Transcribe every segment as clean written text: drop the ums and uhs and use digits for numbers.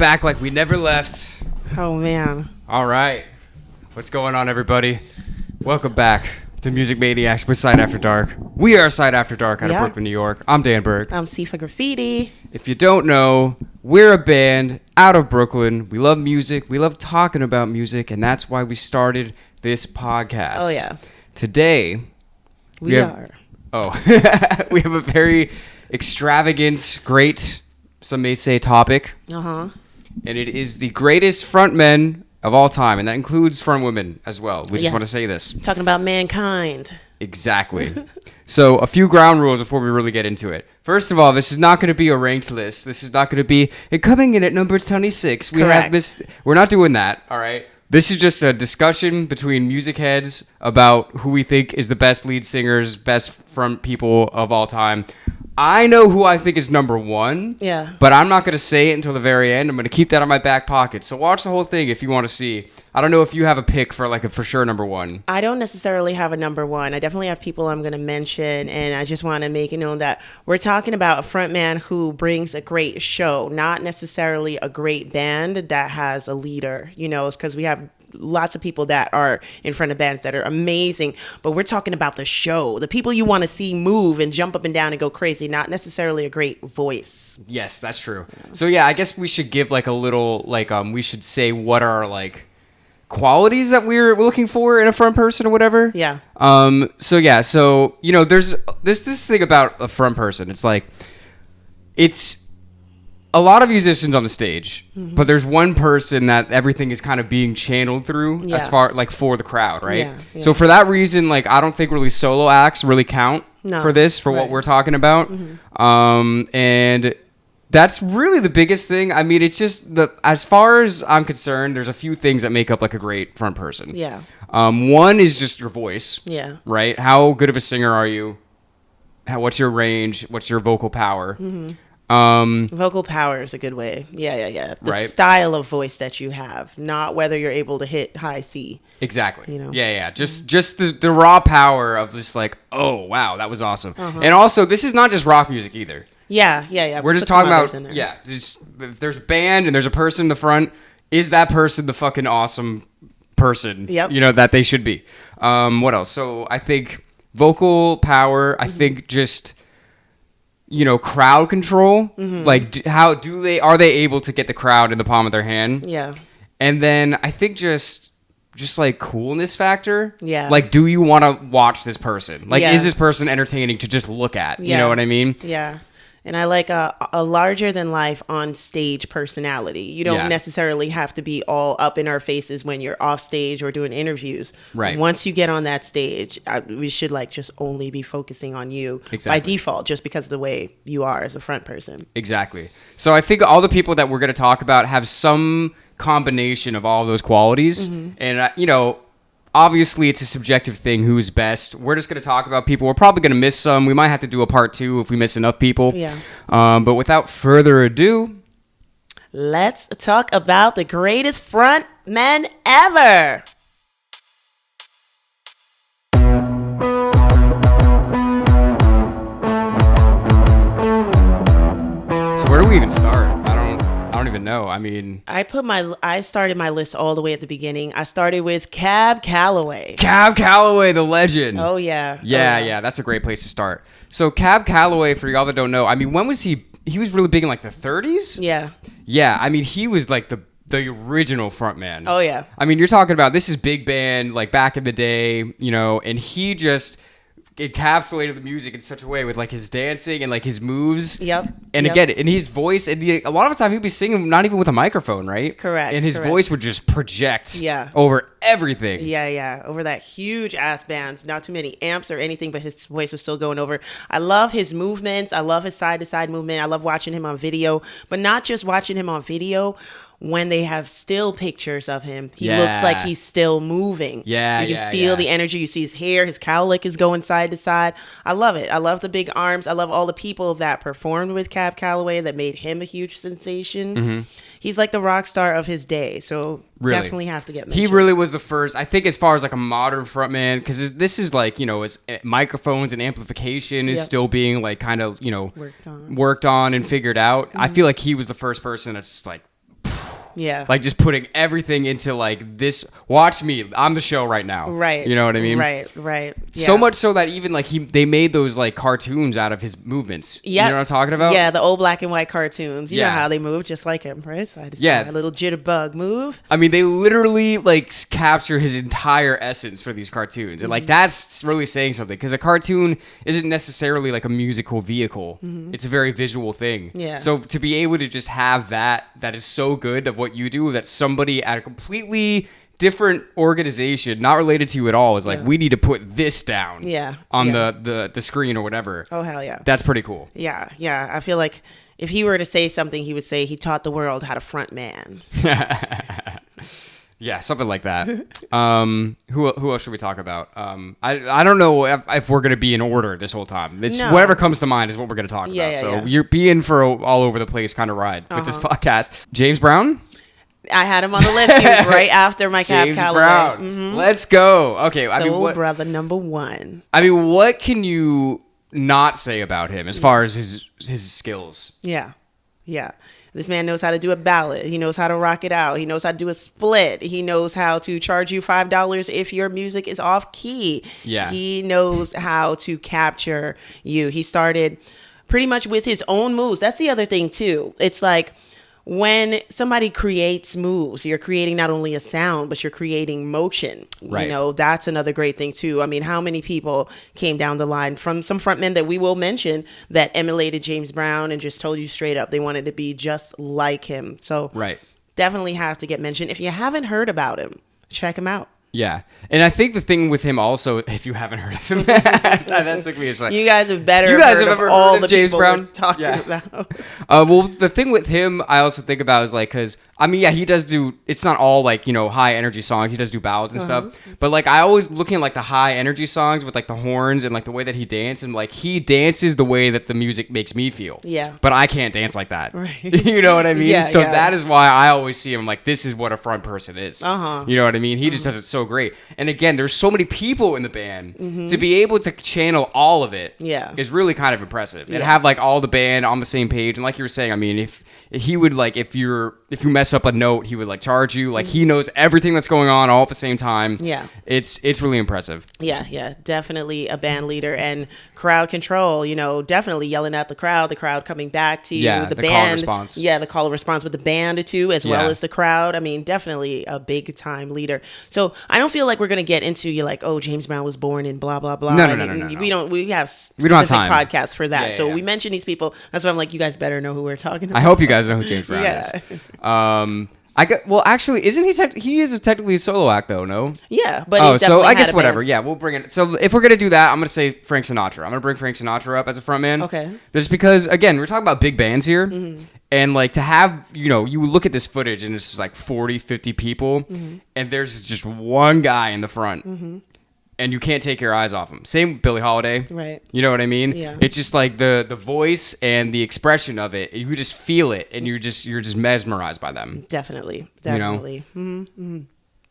Back like we never left. Oh, man. All right. What's going on, everybody? Welcome back to Music Maniacs with Side After Dark. We are Side After Dark out of Brooklyn, New York. I'm Dan Berg. I'm Sifa Graffiti. If you don't know, we're a band out of Brooklyn. We love music. We love talking about music, and that's why we started this podcast. Oh, yeah. Today, we have a very extravagant, great, some may say, topic. Uh-huh. And it is the greatest frontmen of all time, and that includes front women as well. We just want to say this. Talking about mankind. Exactly. So, a few ground rules before we really get into it. First of all, this is not going to be a ranked list. This is not going to be coming in at number 26. Correct. We're not doing that, all right? This is just a discussion between music heads about who we think is the best lead singers, best front people of all time. I know who I think is number one, but I'm not going to say it until the very end. I'm going to keep that in my back pocket. So watch the whole thing if you want to see. I don't know if you have a pick for like a for sure number one. I don't necessarily have a number one. I definitely have people I'm going to mention, and I just want to make it known that we're talking about a frontman who brings a great show, not necessarily a great band that has a leader, because we have lots of people that are in front of bands that are amazing, but we're talking about the show, the people you want to see move and jump up and down and go crazy, not necessarily a great voice. Yes, that's true. So yeah, I guess we should give like a little we should say what are like qualities that we're looking for in a front person or whatever. Yeah. So there's this thing about a front person. It's like it's a lot of musicians on the stage, but there's one person that everything is kind of being channeled through as far like for the crowd, right? Yeah. So for that reason, like I don't think really solo acts really count for what we're talking about. And that's really the biggest thing. I mean, it's just as far as I'm concerned, there's a few things that make up like a great front person. Yeah. One is just your voice. Yeah. Right? How good of a singer are you? What's your range? What's your vocal power? Vocal power is a good way. Yeah. The style of voice that you have, not whether you're able to hit high C. Exactly. Yeah. Just the raw power of just like, oh wow, that was awesome. And also, this is not just rock music either. Yeah. We're just talking about just if there's a band and there's a person in the front, is that person the fucking awesome person? Yep. That they should be. What else? So I think vocal power. I think just crowd control. Like are they able to get the crowd in the palm of their hand? Yeah. And then I think just like coolness factor. Yeah. Like, do you want to watch this person? Like, is this person entertaining to just look at? You know what I mean? Yeah. And I like a larger than life on stage personality. You don't necessarily have to be all up in our faces when you're off stage or doing interviews. Right. Once you get on that stage, we should just only be focusing on you by default, just because of the way you are as a front person. Exactly. So I think all the people that we're going to talk about have some combination of all of those qualities. And, obviously, it's a subjective thing who's best. We're just going to talk about people. We're probably going to miss some. We might have to do a part 2 if we miss enough people. Yeah. But without further ado, let's talk about the greatest front men ever. So where do we even start? I don't even know. I mean, I started my list all the way at the beginning. I started with Cab Calloway. Cab Calloway, the legend. Oh yeah. Yeah. That's a great place to start. So Cab Calloway, for y'all that don't know, I mean, when was he? He was really big in like the 30s. Yeah. Yeah. I mean, he was like the original frontman. Oh yeah. I mean, you're talking about this is big band like back in the day, and he just encapsulated the music in such a way with like his dancing and like his moves. Yep. And again, in his voice, and a lot of the time he'd be singing not even with a microphone, right? Correct. And his voice would just project over everything. Yeah. Over that huge ass bands, not too many amps or anything, but his voice was still going over. I love his movements. I love his side to side movement. I love watching him on video, but not just watching him on video. When they have still pictures of him, he looks like he's still moving. You can feel the energy. You see his hair, his cowlick is going side to side. I love it. I love the big arms. I love all the people that performed with Cab Calloway that made him a huge sensation. He's like the rock star of his day. So definitely have to get mentioned. He really was the first, I think, as far as like a modern frontman, because this is like, as microphones and amplification is still being like kind of, worked on and figured out. I feel like he was the first person that's like Yeah. Like just putting everything into like this. Watch me. I'm the show right now. Right. You know what I mean? Right. Yeah. So much so that even like they made those like cartoons out of his movements. Yeah. You know what I'm talking about? Yeah, the old black and white cartoons. You know Yeah. how they move just like him, right? Side to Yeah. side, a little jitterbug move. I mean, they literally like capture his entire essence for these cartoons, and like that's really saying something because a cartoon isn't necessarily like a musical vehicle. It's a very visual thing. Yeah. So to be able to just have that is so good of what you do that somebody at a completely different organization, not related to you at all, is like, we need to put this down. Yeah. On the screen or whatever. Oh hell yeah. That's pretty cool. Yeah. I feel like if he were to say something, he would say he taught the world how to front man. Yeah, something like that. Who else should we talk about? I don't know if we're gonna be in order this whole time. It's No. whatever comes to mind is what we're gonna talk about. So you're being for all over the place kind of ride with this podcast. James Brown. I had him on the list. He was right after my Cab James Calloway. Brown. Let's go. Okay, Soul brother number one. I mean, what can you not say about him as far as his skills? Yeah. This man knows how to do a ballad. He knows how to rock it out. He knows how to do a split. He knows how to charge you $5 if your music is off key. Yeah. He knows how to capture you. He started pretty much with his own moves. That's the other thing too. It's like when somebody creates moves, you're creating not only a sound, but you're creating motion. Right. You know, that's another great thing too. I mean, how many people came down the line from some frontmen that we will mention that emulated James Brown and just told you straight up they wanted to be just like him. So definitely have to get mentioned. If you haven't heard about him, check him out. Yeah. And I think the thing with him also, if you haven't heard of him, that took me a second. You guys have better You guys heard have of ever all heard of the James people Brown? we're talking Yeah. about. Well, the thing with him, I also think about is like, because I mean, yeah, he does do. It's not all like high energy songs. He does do ballads and stuff. But like, I always looking at like the high energy songs with like the horns and like the way that he dances, and like he dances the way that the music makes me feel. Yeah. But I can't dance like that. Right. You know what I mean? Yeah, so yeah. that is why I always see him like this is what a front person is. Uh-huh. You know what I mean? He just does it so great. And again, there's so many people in the band to be able to channel all of it. Yeah. Is really kind of impressive and Yeah. have like all the band on the same page. And like you were saying, I mean, if he would like if you mess up a note, he would like charge you. Like he knows everything that's going on all at the same time. Yeah. It's really impressive. Yeah, definitely a band leader and crowd control, definitely yelling at the crowd coming back to you, the call band. and response. Yeah, the call and response with the band too, as well Yeah. as the crowd. I mean, definitely a big time leader. So I don't feel like we're going to get into you like, oh, James Brown was born in blah, blah, blah. No. We have We don't have specific time. podcasts for that. Yeah, so yeah. we mention these people. That's why I'm like, you guys better know who we're talking about. I hope you guys know who James Brown Yeah. is. Actually, isn't he is technically a solo act though? No. Yeah, but Oh, he so definitely I had guess a whatever. band. Yeah, we'll bring it. So if we're gonna do that, I'm gonna say Frank Sinatra. I'm gonna bring Frank Sinatra up as a frontman. Okay. Just because, again, we're talking about big bands here, and like to have you look at this footage and it's just like 40, 50 people, and there's just one guy in the front. And you can't take your eyes off him. Same with Billie Holiday. Right. You know what I mean? Yeah. It's just like the voice and the expression of it. You just feel it, and you're just mesmerized by them. Definitely.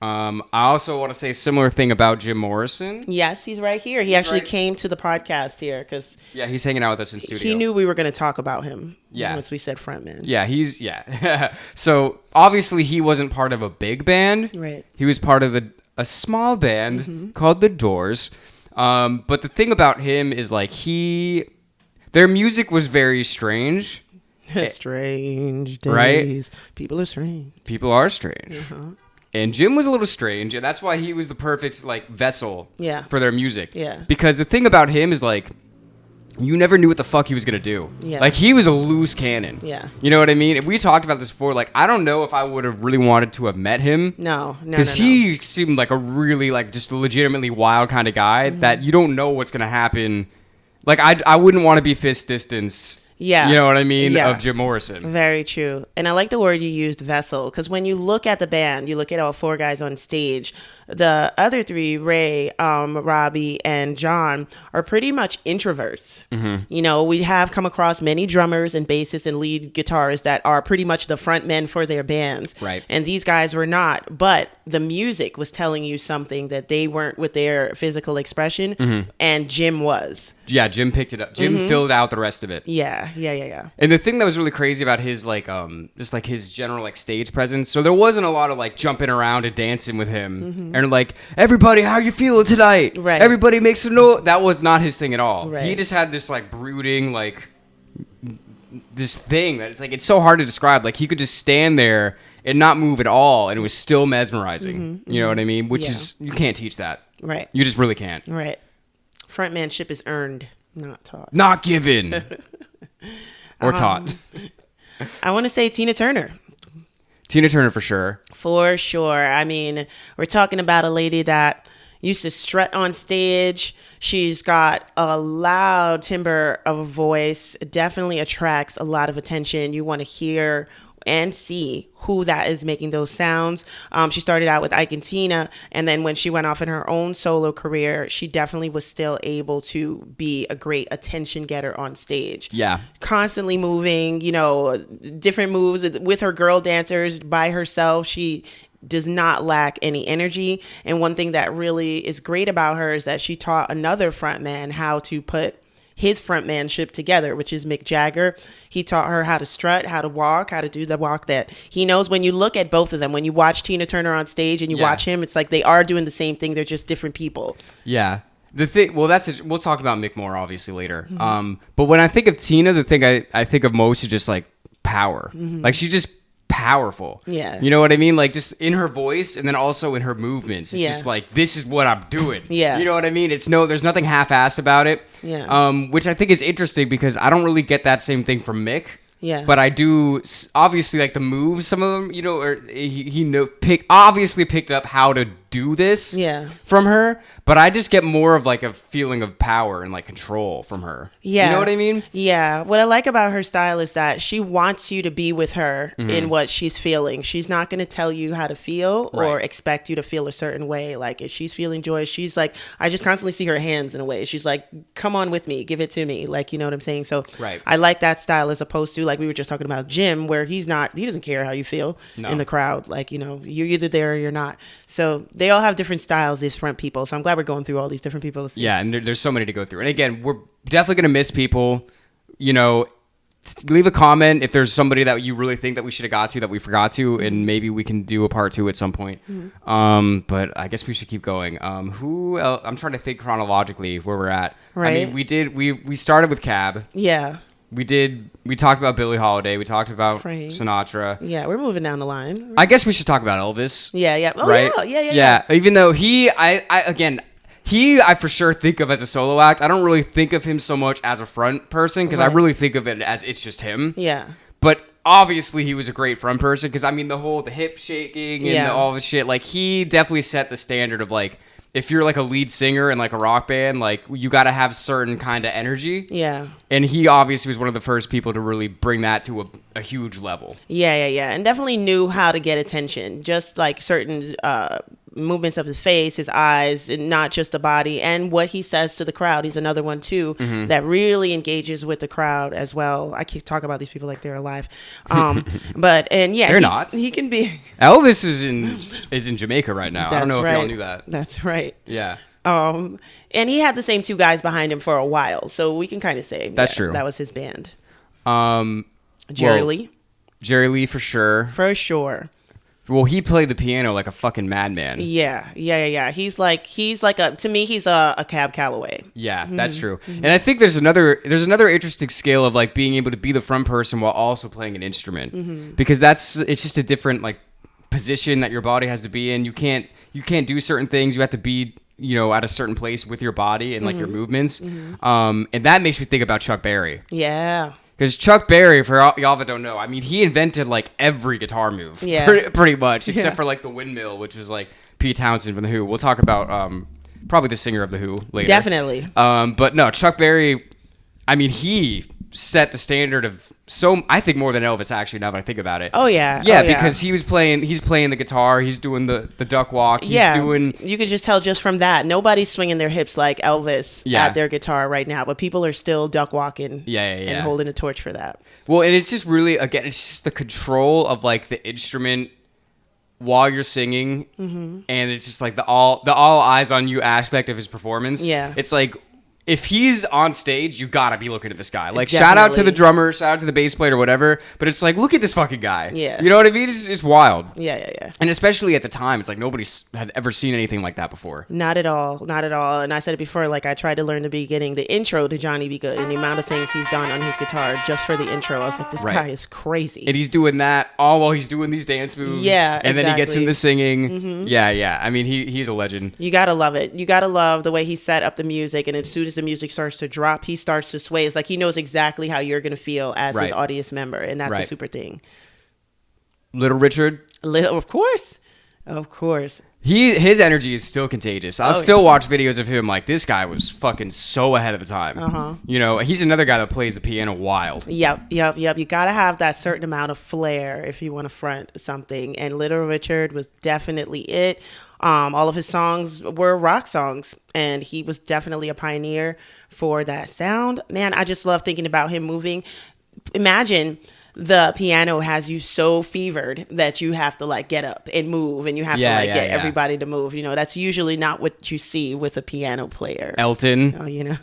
I also want to say a similar thing about Jim Morrison. Yes, he's right here. He actually right- came to the podcast here because Yeah, he's hanging out with us in studio. he knew we were going to talk about him. Yeah. Once we said frontman. Yeah. So obviously he wasn't part of a big band. Right. He was part of a small band called The Doors. But the thing about him is like their music was very strange. Strange days. Right? People are strange. People are strange. And Jim was a little strange, and that's why he was the perfect like vessel Yeah. for their music. Yeah. Because the thing about him is like you never knew what the fuck he was gonna do. Yeah. Like he was a loose cannon. Yeah. You know what I mean? We talked about this before. Like I don't know if I would have really wanted to have met him. No. Because he seemed like a really like just a legitimately wild kind of guy that you don't know what's gonna happen. Like I wouldn't want to be fist distance. Yeah. You know what I mean? Yeah. Of Jim Morrison. Very true. And I like the word you used, vessel, because when you look at the band, you look at all four guys on stage, the other three, Ray, Robbie, and John, are pretty much introverts. You know, we have come across many drummers and bassists and lead guitarists that are pretty much the front men for their bands. Right. And these guys were not, but the music was telling you something that they weren't with their physical expression, and Jim was. Yeah, Jim picked it up. Jim filled out the rest of it. Yeah. And the thing that was really crazy about his like just like his general like stage presence, so there wasn't a lot of like jumping around and dancing with him and like, everybody, how you feeling tonight? Right. Everybody makes a note. That was not his thing at all. Right. He just had this like brooding like this thing that it's like, it's so hard to describe. Like he could just stand there and not move at all, and it was still mesmerizing. You know what I mean? Which is, you can't teach that. Right. You just really can't. Right. Frontmanship is earned, not taught. Not given. Or taught. I want to say Tina Turner. Tina Turner for sure. For sure. I mean, we're talking about a lady that used to strut on stage. She's got a loud timbre of a voice. It definitely attracts a lot of attention. You want to hear and see who that is making those sounds. She started out with Ike and Tina, and then when she went off in her own solo career, she definitely was still able to be a great attention getter on stage. Yeah. Constantly moving, you know, different moves with her girl dancers by herself. She does not lack any energy. And one thing that really is great about her is that she taught another frontman how to put his frontmanship together, which is Mick Jagger. He taught her how to strut, how to walk, how to do the walk that he knows. When you look at both of them, when you watch Tina Turner on stage and you watch him, it's like they are doing the same thing. They're just different people. Yeah. The thing, well, we'll talk about Mick more obviously later. But when I think of Tina, the thing I think of most is just like power. Like she's just powerful. Yeah. You know what I mean? Like just in her voice and then also in her movements. It's Yeah. just like, this is what I'm doing. Yeah. You know what I mean? There's nothing half-assed about it. Yeah. Which I think is interesting because I don't really get that same thing from Mick. Yeah. But I do obviously like the moves, some of them, you know, or he obviously picked up how to do this from her, but I just get more of like a feeling of power and like control from her. Yeah. You know what I mean? Yeah. What I like about her style is that she wants you to be with her in what she's feeling. She's not going to tell you how to feel or expect you to feel a certain way. Like if she's feeling joy, she's like, I just constantly see her hands in a way. She's like, come on with me, give it to me. Like, you know what I'm saying? So I like that style as opposed to like we were just talking about Jim, where he doesn't care how you feel in the crowd. Like, you know, you're either there or you're not. So they all have different styles, these front people. So I'm glad we're going through all these different people. Yeah, and there's so many to go through. And again, we're definitely going to miss people. You know, leave a comment if there's somebody that you really think that we should have got to that we forgot to, and maybe we can do a part 2 at some point. But I guess we should keep going. Who else? I'm trying to think chronologically where we're at. Right. I mean, we started with Cab. Yeah. We talked about Billie Holiday. We talked about Frank. Sinatra. Yeah, we're moving down the line. I guess we should talk about Elvis. Yeah. Oh, right? Yeah. Even though I for sure think of as a solo act. I don't really think of him so much as a front person because I really think of it as it's just him. Yeah. But obviously he was a great front person because I mean the hip shaking and all this shit. Like he definitely set the standard of like, if you're like a lead singer in like a rock band, like you got to have certain kind of energy. Yeah. And he obviously was one of the first people to really bring that to a huge level. Yeah. And definitely knew how to get attention. Just like certain movements of his face, his eyes, and not just the body, and what he says to the crowd. He's another one too that really engages with the crowd as well. I keep talking about these people like they're alive, they're not. He can be. Elvis is in Jamaica right now. I don't know if y'all knew that. That's right. Yeah. And he had the same 2 guys behind him for a while, so we can kind of say that's true. That was his band. Jerry Lee for sure. For sure. Well, he played the piano like a fucking madman. Yeah. He's like to me, he's a Cab Calloway. Yeah, that's true. And I think there's another interesting scale of like being able to be the front person while also playing an instrument because it's just a different like position that your body has to be in. You can't do certain things. You have to be, you know, at a certain place with your body and like your movements. And that makes me think about Chuck Berry. Yeah. Because Chuck Berry, for y'all that don't know, I mean, he invented like every guitar move, pretty much, except for like the windmill, which was like Pete Townsend from The Who. We'll talk about probably the singer of The Who later. Definitely. But no, Chuck Berry, I mean, he set the standard of I think more than Elvis, actually, now that I think about it. Oh yeah. Yeah, oh, because he's playing the guitar, he's doing the duck walk, he's doing... You can just tell just from that. Nobody's swinging their hips like Elvis at their guitar right now, but people are still duck walking and holding a torch for that. Well, and it's just really, again, it's just the control of like the instrument while you're singing, and it's just like the all eyes on you aspect of his performance. Yeah. It's like, if he's on stage, you gotta be looking at this guy. Like, Definitely. shout out to the drummer, shout out to the bass player, or whatever. But it's like, look at this fucking guy. Yeah. You know what I mean? It's wild. Yeah. And especially at the time, it's like nobody had ever seen anything like that before. Not at all. And I said it before, like I tried to learn the beginning, the intro to Johnny B. Good, and the amount of things he's done on his guitar just for the intro. I was like, this guy is crazy. And he's doing that all while he's doing these dance moves. Yeah, and then he gets into singing. Mm-hmm. Yeah. I mean, he's a legend. You gotta love it. You gotta love the way he set up the music, and as soon as the music starts to drop, he starts to sway. It's like he knows exactly how you're gonna feel as his audience member, and that's a super thing. Little Richard, of course. His energy is still contagious. I'll still watch videos of him like, this guy was fucking so ahead of the time. You know, he's another guy that plays the piano wild. Yep. You gotta have that certain amount of flair if you want to front something, and Little Richard was definitely it. All of his songs were rock songs, and he was definitely a pioneer for that sound. Man, I just love thinking about him moving. Imagine the piano has you so fevered that you have to like get up and move, and you have to get everybody to move. You know, that's usually not what you see with a piano player. Elton. Oh, you know.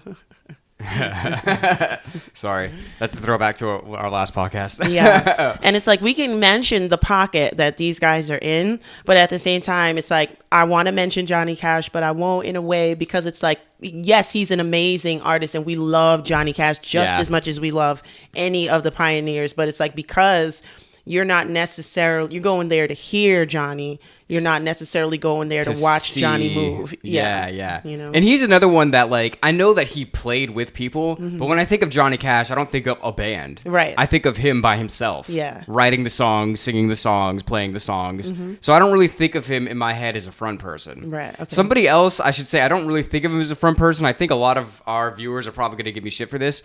Sorry, that's the throwback to our last podcast. Yeah. And it's like, we can mention the pocket that these guys are in, but at the same time, it's like, I want to mention Johnny Cash, but I won't, in a way, because it's like, yes, he's an amazing artist, and we love Johnny Cash just as much as we love any of the pioneers, but it's like, because you're not necessarily, you're going there to hear Johnny, you're not necessarily going there to watch Johnny move. Yeah. You know? And he's another one that, like, I know that he played with people, but when I think of Johnny Cash, I don't think of a band. Right. I think of him by himself. Yeah. Writing the songs, singing the songs, playing the songs. So I don't really think of him in my head as a front person. Right. Okay. Somebody else, I should say, I don't really think of him as a front person. I think a lot of our viewers are probably going to give me shit for this.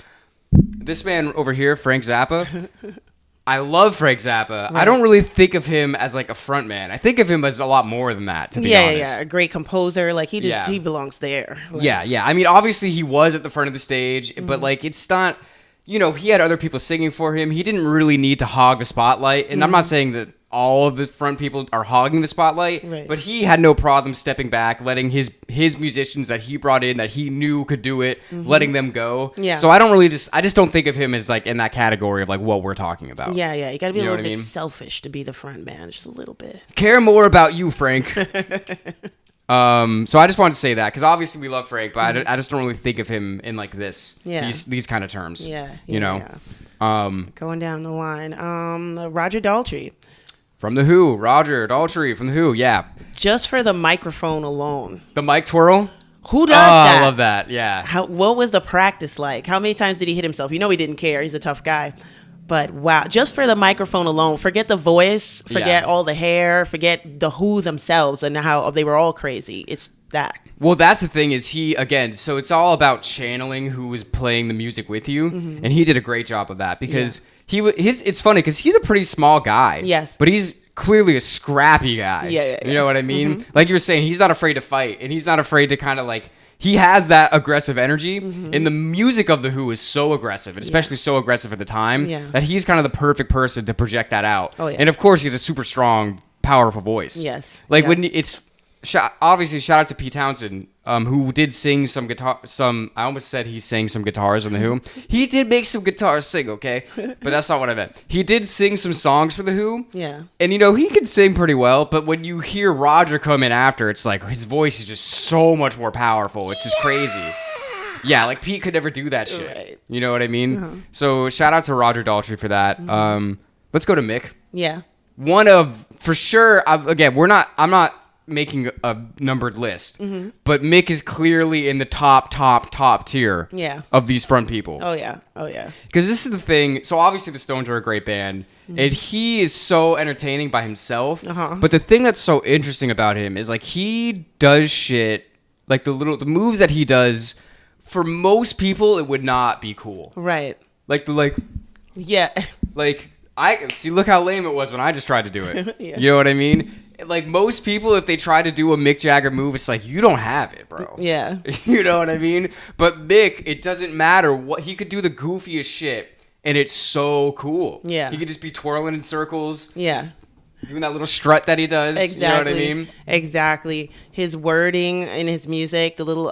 This man over here, Frank Zappa. I love Frank Zappa. Right. I don't really think of him as like a front man. I think of him as a lot more than that, to be honest. Yeah, a great composer. Like he belongs there. Like, yeah. I mean, obviously he was at the front of the stage, but like, it's not, you know, he had other people singing for him. He didn't really need to hog the spotlight. And I'm not saying that all of the front people are hogging the spotlight, but he had no problem stepping back, letting his musicians that he brought in, that he knew could do it, letting them go. Yeah. So I just don't think of him as like in that category of like what we're talking about. Yeah. You got to be a little bit selfish to be the front man, just a little bit. Care more about you, Frank. So I just wanted to say that, because obviously we love Frank, but I just don't really think of him in like these kind of terms. You know. Going down the line, Roger Daltrey. From The Who, Roger Daltrey from The Who, yeah. Just for the microphone alone. The mic twirl? Who does that? I love that, yeah. What was the practice like? How many times did he hit himself? You know he didn't care. He's a tough guy. But wow, just for the microphone alone, forget the voice, forget all the hair, forget the Who themselves and how they were all crazy. It's that. Well, that's the thing is so it's all about channeling who was playing the music with you, and he did a great job of that, because it's funny because he's a pretty small guy. Yes. But he's clearly a scrappy guy. Yeah. You know what I mean? Like you were saying, he's not afraid to fight, and he's not afraid to kind of like, he has that aggressive energy, and the music of The Who is so aggressive, and especially so aggressive at the time, that he's kind of the perfect person to project that out. Oh, yeah. And of course, he has a super strong, powerful voice. Yes. Like when it's... Obviously, shout out to Pete Townsend, who did sing I almost said he sang some guitars on The Who. He did make some guitars sing, okay? But that's not what I meant. He did sing some songs for The Who. Yeah. And, you know, he could sing pretty well, but when you hear Roger come in after, it's like his voice is just so much more powerful. It's just crazy. Yeah, like Pete could never do that shit. Right. You know what I mean? So shout out to Roger Daltrey for that. Let's go to Mick. Yeah. One of, for sure, I'm not making a numbered list, but Mick is clearly in the top tier of these front people. Oh yeah Because this is the thing, so obviously the Stones are a great band, and he is so entertaining by himself, but the thing that's so interesting about him is like he does shit, like the moves that he does, for most people it would not be cool. Right. Yeah. Like, I see, look how lame it was when I just tried to do it. Yeah. You know what I mean? Like, most people, if they try to do a Mick Jagger move, it's like, you don't have it, bro. Yeah. You know what I mean? But Mick, it doesn't matter what, he could do the goofiest shit, and it's so cool. Yeah. He could just be twirling in circles. Yeah. Doing that little strut that he does. Exactly. You know what I mean? Exactly. His wording in his music, the little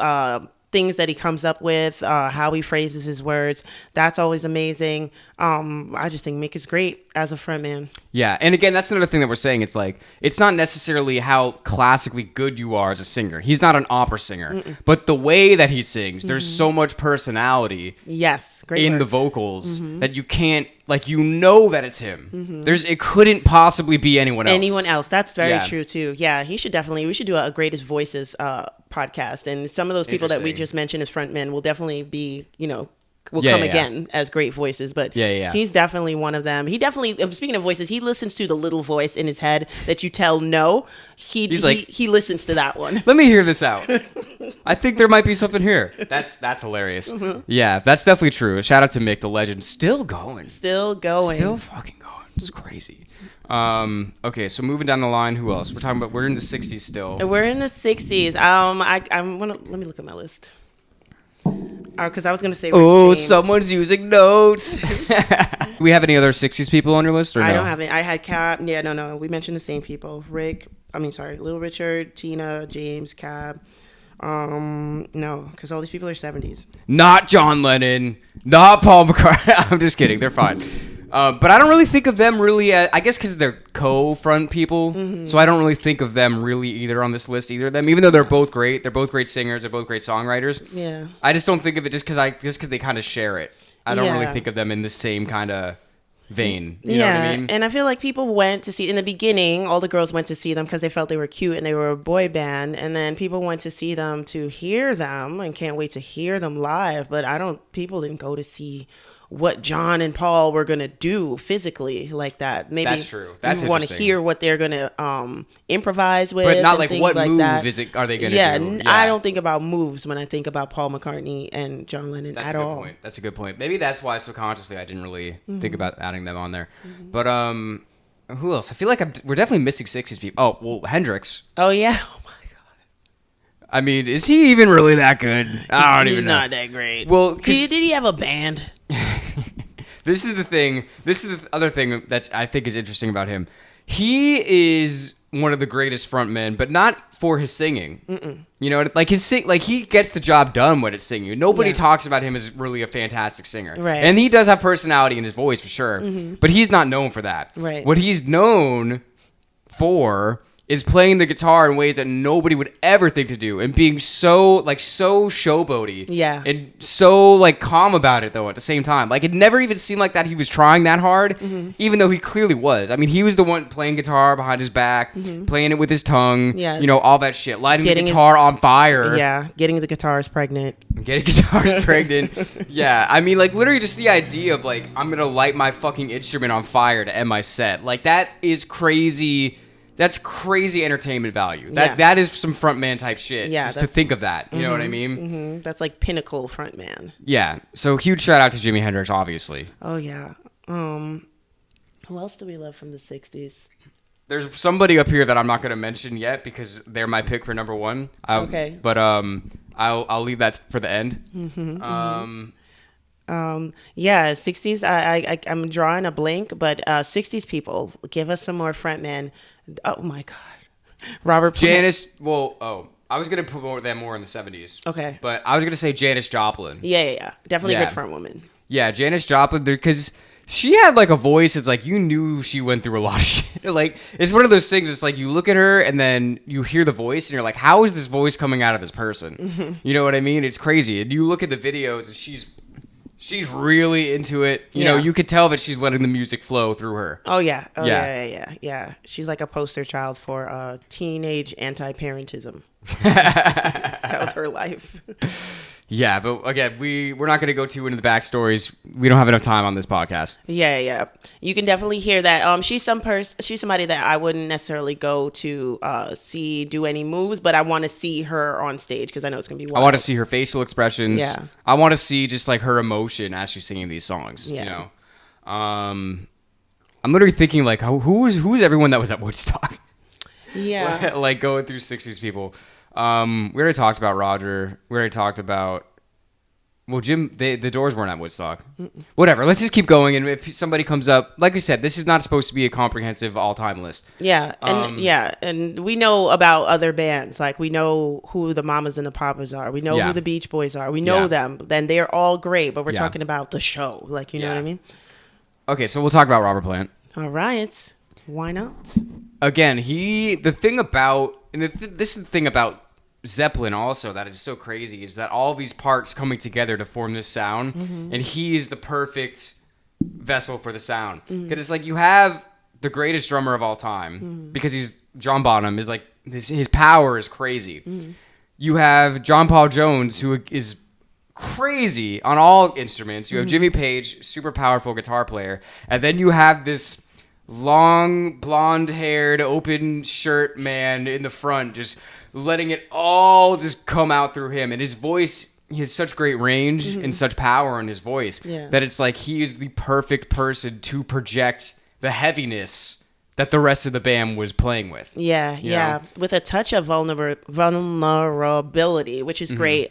things that he comes up with, how he phrases his words, that's always amazing. I just think Mick is great as a frontman. Yeah, and again, that's another thing that we're saying. It's like, it's not necessarily how classically good you are as a singer. He's not an opera singer. But the way that he sings, there's so much personality Yes, great in work. the vocals that you can't, like, you know that it's him. It couldn't possibly be anyone else. Anyone else. That's very Yeah. true, too. Yeah, we should do a Greatest Voices podcast. And some of those people that we Interesting. just mentioned as frontmen will definitely be, will Yeah, come yeah. again as great voices. But Yeah. he's definitely one of them. He definitely, speaking of voices, he listens to the little voice in his head that you tell no. He listens to that one. Let me hear this out. I think there might be something here. That's hilarious. Yeah, that's definitely true. A shout out to Mick, the legend. Still going. Still going. Still fucking going. It's crazy. Okay, so moving down the line, who else? We're in the 60s still. We're in the 60s. Let me look at my list. Because I was going to say Rick Oh, James. someone's using notes. We have any other 60s people on your list or no? I don't have it. I had Cab. Yeah, no. We mentioned the same people. Little Richard, Tina, James, Cab. No, because all these people are 70s. Not John Lennon. Not Paul McCartney. I'm just kidding. They're fine. But I don't really think of them really as, I guess because they're co-front people, so I don't really think of them really either on this list, either of them, even though they're both great. They're both great singers. They're both great songwriters. Yeah. I just don't think of it just because they kind of share it. I don't really Yeah. think of them in the same kind of vein. You know what I mean? And I feel like people went to see, in the beginning, all the girls went to see them because they felt they were cute and they were a boy band. And then people went to see them to hear them and can't wait to hear them live. But people didn't go to see what John and Paul were going to do physically like that. Maybe That's true. That's you want to interesting. hear what they're going to improvise with. But not and like things what like move that. are they going to Yeah, do? I don't think about moves when I think about Paul McCartney and John Lennon That's at a good all. point. That's a good point. Maybe that's why subconsciously I didn't really think about adding them on there. But who else? I feel like we're definitely missing 60s people. Oh, well, Hendrix. Oh, yeah. Oh, my God. I mean, is he even really that good? I don't even He's know. not that great. Well, did he have a band? This is the thing. This is the other thing that's I think is interesting about him. He is one of the greatest frontmen, but not for his singing. You know, like he gets the job done when it's singing. Nobody Yeah. talks about him as really a fantastic singer, Right. And he does have personality in his voice for sure, but he's not known for that. Right. What he's known for is playing the guitar in ways that nobody would ever think to do, and being so showboaty, Yeah. and so like calm about it though at the same time. Like it never even seemed like that he was trying that hard, even though he clearly was. I mean, he was the one playing guitar behind his back, playing it with his tongue, Yes. you know, all that shit, lighting Getting the guitar on fire, Yeah, getting the guitars pregnant. getting guitars pregnant. Yeah, I mean, like literally just the idea of like I'm gonna light my fucking instrument on fire to end my set. Like that is crazy. That's crazy entertainment value. That is some frontman type shit. Yeah, just to think of that. You know what I mean? Mm-hmm. That's like pinnacle frontman. Yeah. So huge shout out to Jimi Hendrix, obviously. Oh yeah. Who else do we love from the 60s? There's somebody up here that I'm not going to mention yet because they're my pick for number one. Okay. But I'll leave that for the end. Yeah, 60s. I'm drawing a blank, but 60s people, give us some more frontmen. Oh my God, Robert Plant. Janis. I was going to put them more in the 70s. Okay. But I was going to say Janis Joplin. Yeah. Definitely Yeah. good front woman. Yeah, Janis Joplin, because she had like a voice. It's like you knew she went through a lot of shit. Like it's one of those things. It's like you look at her and then you hear the voice and you're like, how is this voice coming out of this person? You know what I mean? It's crazy. And you look at the videos and she's really into it. You know, you could tell that she's letting the music flow through her. Oh yeah. Yeah. Yeah. She's like a poster child for teenage anti-parentism. That was her life. Yeah, but again, we're not going to go too into the backstories. We don't have enough time on this podcast. Yeah. You can definitely hear that. She's somebody that I wouldn't necessarily go to see do any moves, but I want to see her on stage because I know it's gonna be wild. I want to see her facial expressions. Yeah. I want to see just like her emotion as she's singing these songs. Yeah. You know, I'm literally thinking like, who's everyone that was at Woodstock? Yeah. Like going through 60s people. We already talked about Roger. We already talked about. Well, Jim, the Doors weren't at Woodstock. Whatever. Let's just keep going. And if somebody comes up, like we said, this is not supposed to be a comprehensive all-time list. Yeah, and we know about other bands. Like we know who the Mamas and the Papas are. We know who the Beach Boys are. We know them. Then they're all great. But we're talking about the show. Like you know what I mean? Okay, so we'll talk about Robert Plant. All right. Why not? Again, this is the thing about Zeppelin also that is so crazy is that all these parts coming together to form this sound, and he is the perfect vessel for the sound. Because it's like you have the greatest drummer of all time because he's John Bonham is like his power is crazy. You have John Paul Jones who is crazy on all instruments. You have Jimmy Page, super powerful guitar player, and then you have this long blonde-haired open shirt man in the front just letting it all just come out through him, and his voice, he has such great range and such power in his voice that it's like he is the perfect person to project the heaviness that the rest of the band was playing with. Yeah. With a touch of vulnerability, which is great.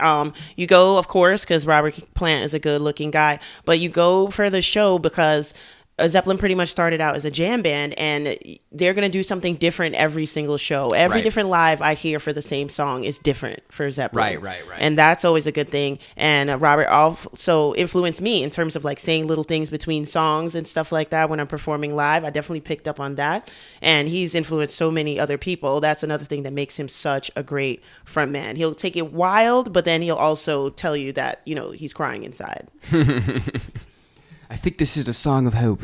You go, of course, because Robert Plant is a good-looking guy, but you go for the show because Zeppelin pretty much started out as a jam band, and they're going to do something different every single show. Every different live I hear for the same song is different for Zeppelin. Right. And that's always a good thing. And Robert also influenced me in terms of like saying little things between songs and stuff like that when I'm performing live. I definitely picked up on that. And he's influenced so many other people. That's another thing that makes him such a great frontman. He'll take it wild, but then he'll also tell you that, you know, he's crying inside. I think this is a song of hope.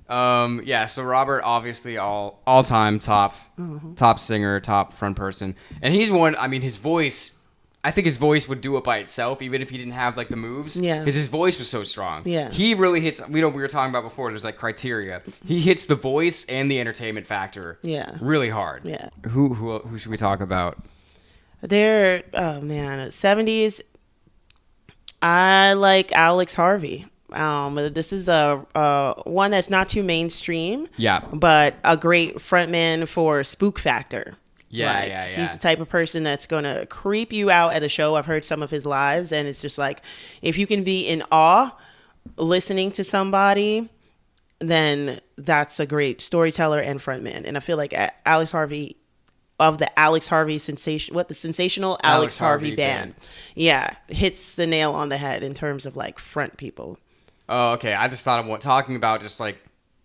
So Robert, obviously all-time top singer, top front person. And he's one, I mean, his voice, I think his voice would do it by itself, even if he didn't have, like, the moves. Yeah. Because his voice was so strong. Yeah. He really hits, we were talking about before, there's, like, criteria. He hits the voice and the entertainment factor really hard. Yeah. Who should we talk about? 70s, I like Alex Harvey. This is a one that's not too mainstream. Yeah. But a great frontman for spook factor. Yeah. He's the type of person that's going to creep you out at a show. I've heard some of his lives, and it's just like, if you can be in awe listening to somebody, then that's a great storyteller and frontman. And I feel like Alex Harvey of the Alex Harvey sensational Alex Harvey band. Yeah, hits the nail on the head in terms of like front people. Oh, okay. I just thought of talking about just like,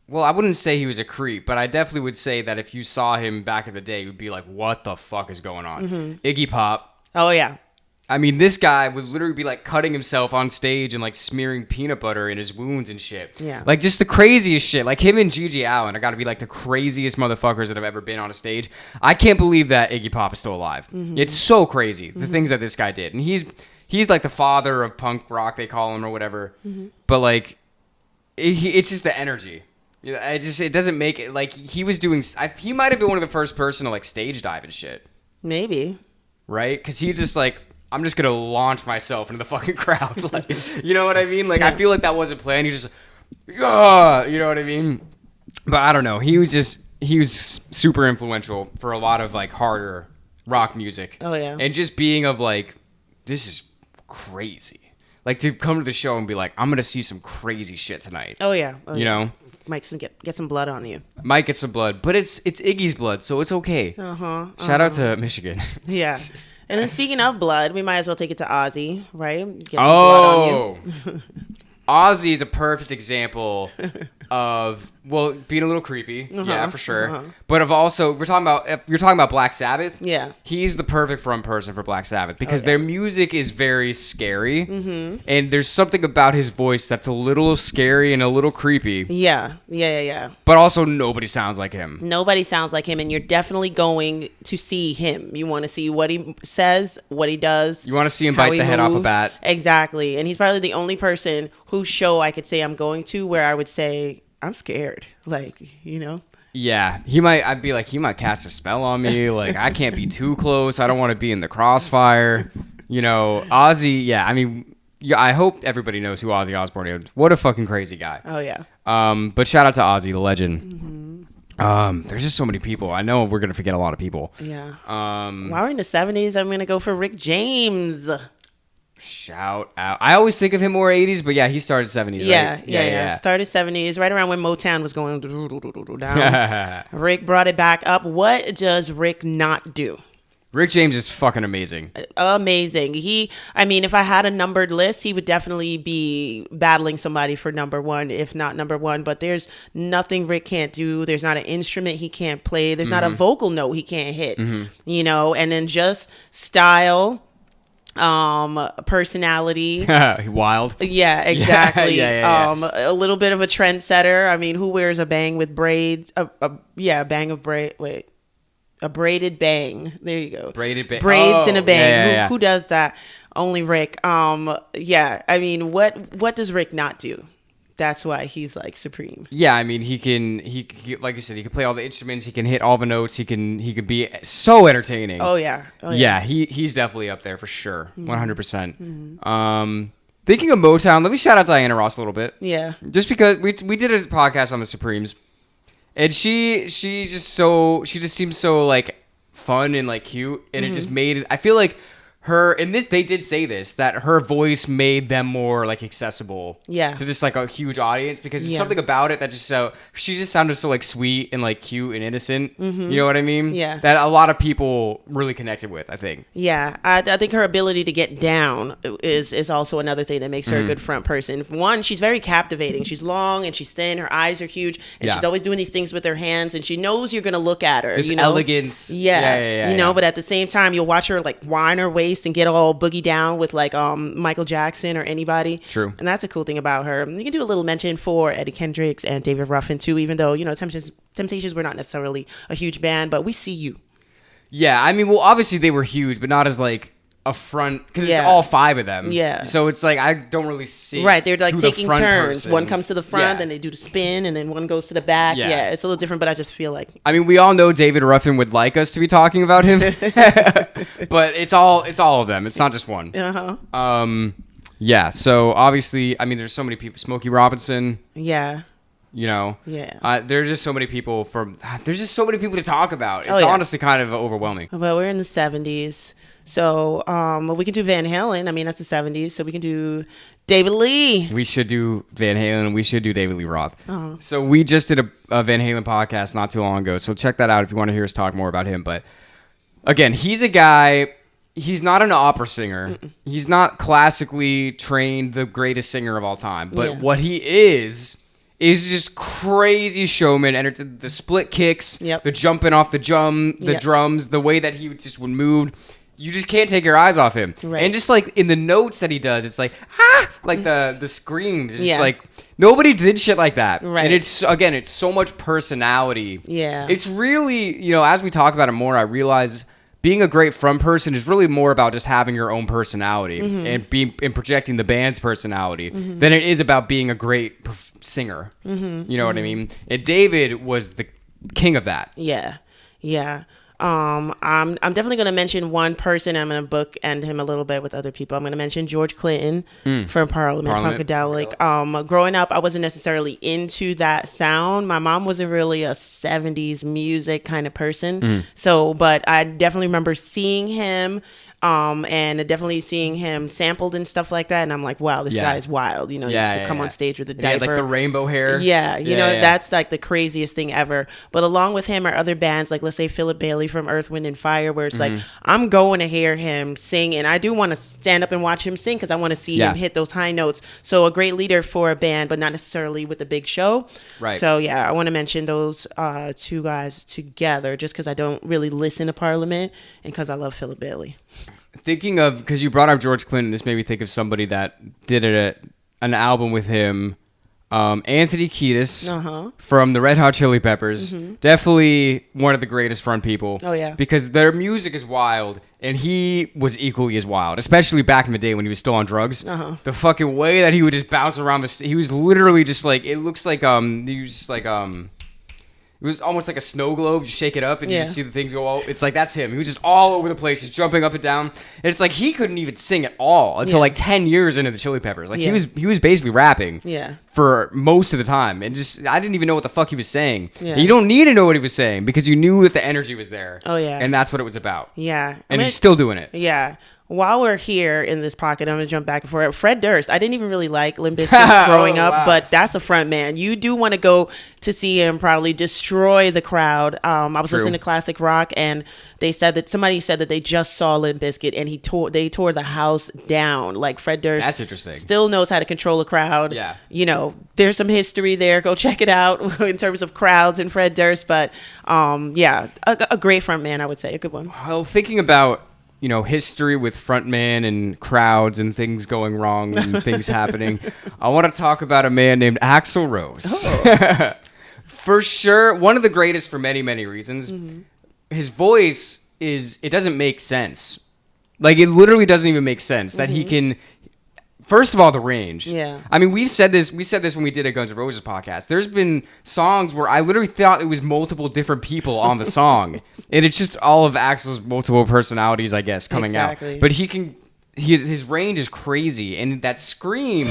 well, I wouldn't say he was a creep, but I definitely would say that if you saw him back in the day, you'd be like, what the fuck is going on? Iggy Pop. Oh, yeah. I mean, this guy would literally be like cutting himself on stage and like smearing peanut butter in his wounds and shit. Yeah. Like just the craziest shit. Like him and Gigi Allen are got to be like the craziest motherfuckers that have ever been on a stage. I can't believe that Iggy Pop is still alive. It's so crazy, the things that this guy did. And he's like the father of punk rock, they call him, or whatever. But like, it's just the energy. It doesn't make it like he was doing. He might have been one of the first person to like stage dive and shit. Maybe. Right? Because he just like, I'm just gonna launch myself into the fucking crowd. Like, you know what I mean? Like, I feel like that wasn't planned. He's just, you know what I mean? But I don't know. He was super influential for a lot of like harder rock music. Oh yeah. And just being of like, this is crazy. Like to come to the show and be like, I'm gonna see some crazy shit tonight. Oh yeah. You know? Might get some blood on you. Might get some blood, but it's Iggy's blood, so it's okay. Shout out to Michigan. Yeah. And then speaking of blood, we might as well take it to Ozzy, right? Get some blood on you. Ozzy is a perfect example of, well, being a little creepy, yeah, for sure. But of also, you're talking about Black Sabbath. Yeah. He's the perfect front person for Black Sabbath because their music is very scary, and there's something about his voice that's a little scary and a little creepy. Yeah. But also, nobody sounds like him. Nobody sounds like him, and you're definitely going to see him. You want to see what he says, what he does. You want to see him bite the head off a bat. Exactly, and he's probably the only person whose show I could say I'm going to where I would say I'm scared. Like, you know. Yeah, I'd be like, he might cast a spell on me. Like, I can't be too close. I don't want to be in the crossfire. You know, Ozzy, yeah, I mean, yeah, I hope everybody knows who Ozzy Osbourne is. What a fucking crazy guy. Oh, yeah. But shout out to Ozzy, the legend. There's just so many people. I know we're going to forget a lot of people. Yeah. While we're in the 70s, I'm going to go for Rick James. Shout out. I always think of him more 80s, but yeah, he started 70s, yeah, right? Yeah. Started 70s, right around when Motown was going down. Rick brought it back up. What does Rick not do? Rick James is fucking amazing. Amazing. I mean, if I had a numbered list, he would definitely be battling somebody for number one, if not number one. But there's nothing Rick can't do. There's not an instrument he can't play. There's not a vocal note he can't hit, you know, and then just style, personality. Wild. Yeah, exactly. Yeah. A little bit of a trendsetter. I mean, who wears a bang with braids? A braided bang. There you go. Braided bang. Braids in a bang. Yeah. Who does that? Only Rick. Yeah. I mean, what does Rick not do? That's why he's like supreme. Yeah, I mean, he like you said, he can play all the instruments, he can hit all the notes, he can be so entertaining. Oh yeah. Yeah, he's definitely up there for sure. 100%. Thinking of Motown, let me shout out Diana Ross a little bit. Yeah. Just because we did a podcast on the Supremes, and she just seems so like fun and like cute, and it just made it. I feel like they did say this, that her voice made them more like accessible to just like a huge audience, because there's something about it that she just sounded so like sweet and like cute and innocent. You know what I mean? Yeah. That a lot of people really connected with, I think. Yeah. I think her ability to get down is also another thing that makes her a good front person. One, she's very captivating. She's long and she's thin. Her eyes are huge, and she's always doing these things with her hands, and she knows you're going to look at her. It's elegant. Yeah. You know, but at the same time, you'll watch her like whine her waist and get all boogie down with like Michael Jackson or anybody. True. And that's a cool thing about her. You can do a little mention for Eddie Kendricks and David Ruffin too, even though, you know, Temptations were not necessarily a huge band, but we see you. Yeah, I mean, well, obviously they were huge, but not as like a front, because it's all five of them. Yeah. So it's like, I don't really see. Right, they're like taking turns. Person. One comes to the front, then they do the spin, and then one goes to the back. Yeah, it's a little different, but I just feel like. I mean, we all know David Ruffin would like us to be talking about him, but it's all of them. It's not just one. Yeah. So obviously, I mean, there's so many people. Smokey Robinson. Yeah. You know. Yeah. There's just so many people There's just so many people to talk about. It's honestly kind of overwhelming. Well, we're in the 70s. So we can do Van Halen. I mean, that's the 70s. So we can do David Lee. We should do Van Halen, and we should do David Lee Roth. So we just did a Van Halen podcast not too long ago. So check that out if you want to hear us talk more about him. But again, he's a guy. He's not an opera singer. He's not classically trained, the greatest singer of all time. But what he is just crazy showman. And the split kicks, the jumping off the drums, the way that he just would move. You just can't take your eyes off him. Right. And just like in the notes that he does, it's like, like the screams. It's like, nobody did shit like that. Right. And it's so much personality. Yeah. It's really, you know, as we talk about it more, I realize being a great front person is really more about just having your own personality and projecting the band's personality than it is about being a great singer. You know what I mean? And David was the king of that. Yeah. I'm definitely going to mention one person. I'm going to bookend him a little bit with other people. I'm going to mention George Clinton from Parliament. Funkadelic. Growing up, I wasn't necessarily into that sound. My mom wasn't really a 70s music kind of person. So, but I definitely remember seeing him And definitely seeing him sampled and stuff like that. And I'm like, wow, this guy is wild. You know, you should come on stage with a diaper. He had, like, the rainbow hair. Yeah, you know, that's like the craziest thing ever. But along with him are other bands, like let's say Philip Bailey from Earth, Wind and Fire, where it's like, I'm going to hear him sing, and I do want to stand up and watch him sing because I want to see him hit those high notes. So a great leader for a band, but not necessarily with a big show. Right. So yeah, I want to mention those two guys together just because I don't really listen to Parliament and because I love Philip Bailey. Thinking of, because you brought up George Clinton, this made me think of somebody that did an album with him. Anthony Kiedis from the Red Hot Chili Peppers. Definitely one of the greatest front people. Oh, yeah. Because their music is wild, and he was equally as wild, especially back in the day when he was still on drugs. The fucking way that he would just bounce around he was literally just like, it looks like, he was just like, it was almost like a snow globe. You shake it up and you just see the things go all... It's like, that's him. He was just all over the place. He's jumping up and down. And it's like he couldn't even sing at all until like 10 years into the Chili Peppers. Like he was basically rapping for most of the time. And just, I didn't even know what the fuck he was saying. And you don't need to know what he was saying because you knew that the energy was there. Oh, yeah. And that's what it was about. Yeah. And he's still doing it. Yeah. While we're here in this pocket, I'm going to jump back and forth. Fred Durst. I didn't even really like Limp Bizkit growing up, but that's a front man. You do want to go to see him probably destroy the crowd. I was listening to classic rock, and somebody said that they just saw Limp Bizkit, and they tore the house down. Like Fred Durst. That's interesting. Still knows how to control a crowd. Yeah. You know, there's some history there. Go check it out in terms of crowds and Fred Durst. But a great front man, I would say. A good one. Well, thinking about history with frontman and crowds and things going wrong and things happening, I want to talk about a man named Axl Rose. Oh. For sure, one of the greatest for many, many reasons. His voice it doesn't make sense. Like, it literally doesn't even make sense that he can... First of all, the range. Yeah. I mean, we said this when we did a Guns N' Roses podcast. There's been songs where I literally thought it was multiple different people on the song. And it's just all of Axl's multiple personalities, I guess, coming out. But his range is crazy. And that scream,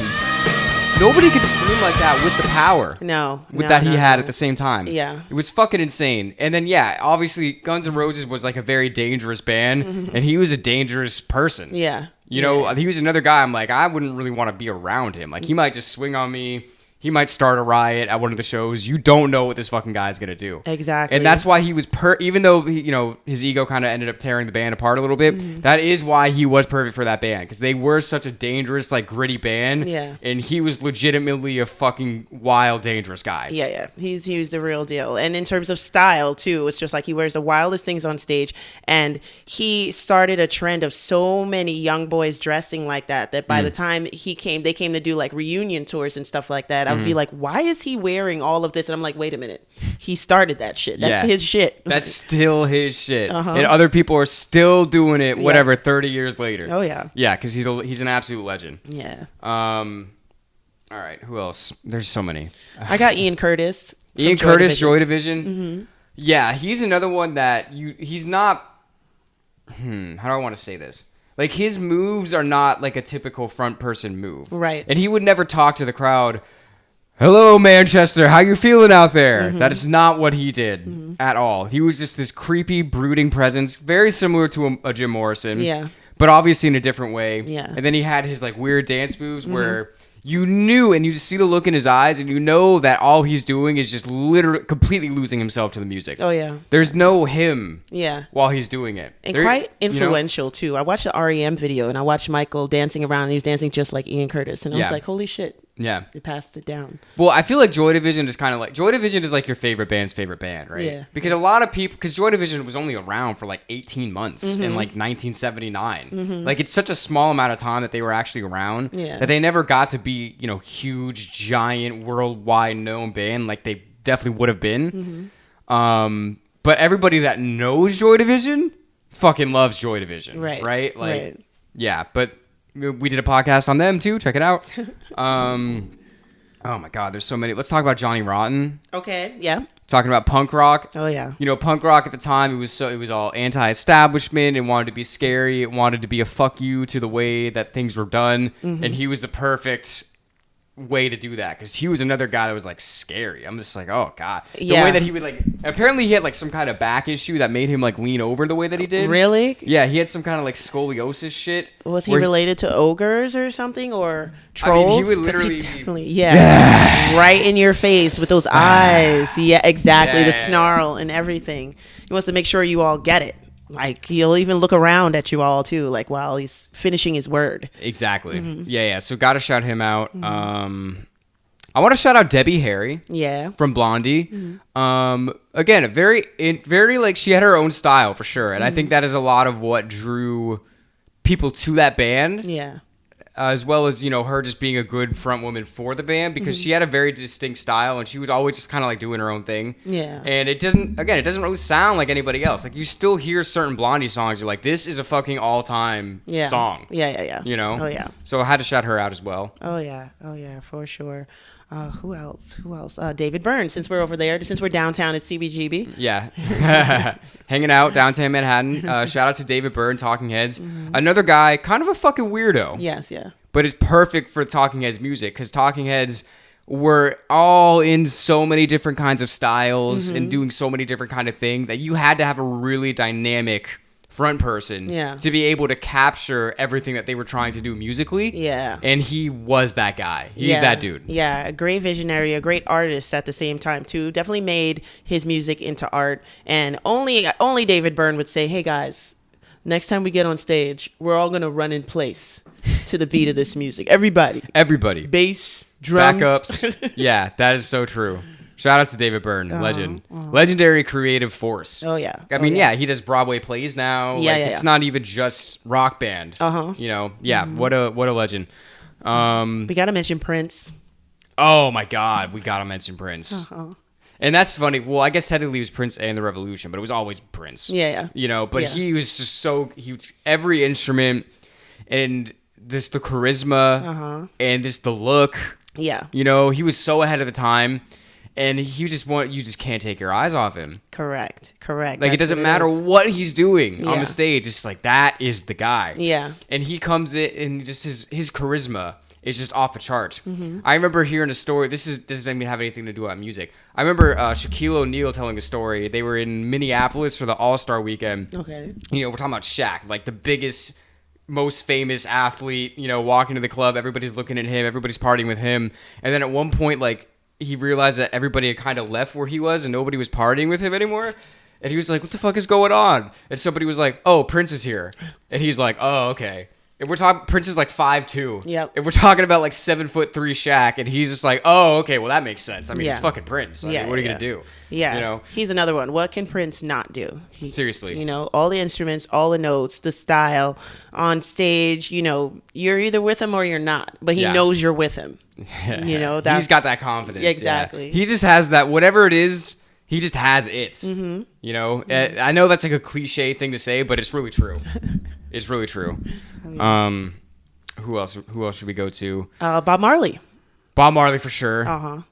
nobody could scream like that with the power. He had at the same time. Yeah. It was fucking insane. And then, obviously, Guns N' Roses was like a very dangerous band. And he was a dangerous person. Yeah. He was another guy. I'm like, I wouldn't really want to be around him. Like, he might just swing on me. He might start a riot at one of the shows. You don't know what this fucking guy is going to do. Exactly. And that's why he was, even though, his ego kind of ended up tearing the band apart a little bit, that is why he was perfect for that band. Because they were such a dangerous, like, gritty band. Yeah. And he was legitimately a fucking wild, dangerous guy. Yeah. He was the real deal. And in terms of style, too, it's just like he wears the wildest things on stage. And he started a trend of so many young boys dressing like that by the time they came to do, like, reunion tours and stuff like that. I would be like, why is he wearing all of this? And I'm like, wait a minute. He started that shit. That's his shit. That's still his shit. And other people are still doing it, 30 years later. Oh, yeah. Yeah, because he's an absolute legend. Yeah. All right, who else? There's so many. I got Ian Curtis. Joy Division. Yeah, he's another one that he's not... how do I want to say this? Like, his moves are not like a typical front person move. Right. And he would never talk to the crowd, hello, Manchester, how you feeling out there? That is not what he did at all. He was just this creepy, brooding presence, very similar to a Jim Morrison. Yeah. But obviously in a different way. Yeah. And then he had his, like, weird dance moves where... You knew, and you just see the look in his eyes, and you know that all he's doing is just literally completely losing himself to the music. Oh, yeah. There's no him Yeah. while he's doing it. And quite influential, too. I watched the REM video, and I watched Michael dancing around, and he was dancing just like Ian Curtis. And I was like, holy shit. Yeah. They passed it down. Well, I feel like Joy Division is kind of like... Joy Division is like your favorite band's favorite band, right? Yeah. Because a lot of people... Because Joy Division was only around for like 18 months in like 1979. Like, it's such a small amount of time that they were actually around that they never got to be, huge, giant, worldwide known band like they definitely would have been. But everybody that knows Joy Division fucking loves Joy Division. Right? Like, yeah, but... We did a podcast on them too. Check it out. Oh my God, there's so many. Let's talk about Johnny Rotten. Okay, yeah. Talking about punk rock. Oh yeah. Punk rock at the time, it was all anti-establishment. It wanted to be scary. It wanted to be a fuck you to the way that things were done. And he was the perfect way to do that, because he was another guy that was like scary. I'm just like, oh god, the Yeah. way that he would like. Apparently, he had like some kind of back issue that made him like lean over the way that he did. Really? Yeah, he had some kind of like scoliosis shit. Was he where related to ogres or something, or trolls? he would 'Cause literally definitely, right in your face with those eyes. Yeah, exactly. Yeah. The snarl and everything. He wants to make sure you all get it. Like, he'll even look around at you all too, like while he's finishing his word. Exactly. Yeah. So gotta shout him out. I want to shout out Debbie Harry. Yeah. From Blondie. Again, very like, she had her own style for sure, and I think that is a lot of what drew people to that band. Yeah. As well as, her just being a good front woman for the band, because she had a very distinct style, and she was always just kind of like doing her own thing. Yeah. And it doesn't really sound like anybody else. Like, you still hear certain Blondie songs, you're like, this is a fucking all-time song. Yeah. Oh, yeah. So I had to shout her out as well. Oh, yeah, for sure. Who else? David Byrne, since we're over there, since we're downtown at CBGB. Yeah. Hanging out downtown Manhattan. Shout out to David Byrne, Talking Heads. Another guy, kind of a fucking weirdo. Yes, yeah. But it's perfect for Talking Heads music, because Talking Heads were all in so many different kinds of styles and doing so many different kind of things that you had to have a really dynamic front person to be able to capture everything that they were trying to do musically. Yeah. And he was that guy. He's that dude. Yeah, a great visionary, a great artist at the same time too. Definitely made his music into art. And only David Byrne would say, "Hey guys, next time we get on stage, we're all gonna run in place to the beat of this music. Everybody. Bass, drums, backups." Yeah, that is so true. Shout out to David Byrne, legend. Legendary creative force. Oh, yeah. I mean, he does Broadway plays now. It's not even just rock band. What a legend. We got to mention Prince. Oh, my God. We got to mention Prince. And that's funny. Well, I guess technically it was Prince and the Revolution, but it was always Prince. Yeah. But he was just he was every instrument, and the charisma and just the look. Yeah. He was so ahead of the time. And you just can't take your eyes off him. Correct. Like, it doesn't matter what he's doing on the stage. It's like, that is the guy. Yeah. And he comes in, and just his charisma is just off the chart. I remember hearing a story. This doesn't even have anything to do with music. I remember Shaquille O'Neal telling a story. They were in Minneapolis for the All-Star weekend. Okay. We're talking about Shaq, like the biggest, most famous athlete, walking to the club. Everybody's looking at him. Everybody's partying with him. And then at one point, like, he realized that everybody had kind of left where he was and nobody was partying with him anymore. And he was like, what the fuck is going on? And somebody was like, oh, Prince is here. And he's like, oh, okay. And we're talking, Prince is like 5'2". Yep. And we're talking about like 7'3" Shaq. And he's just like, oh, okay, well, that makes sense. I mean, it's fucking Prince. I mean, what are you going to do? Yeah. He's another one. What can Prince not do? Seriously. All the instruments, all the notes, the style on stage, you're either with him or you're not, but he knows you're with him. He's got that confidence. Exactly. He just has that, whatever it is, he just has it. I know that's like a cliche thing to say, but it's really true. It's really true. Who else should we go to? Bob Marley. Bob Marley for sure.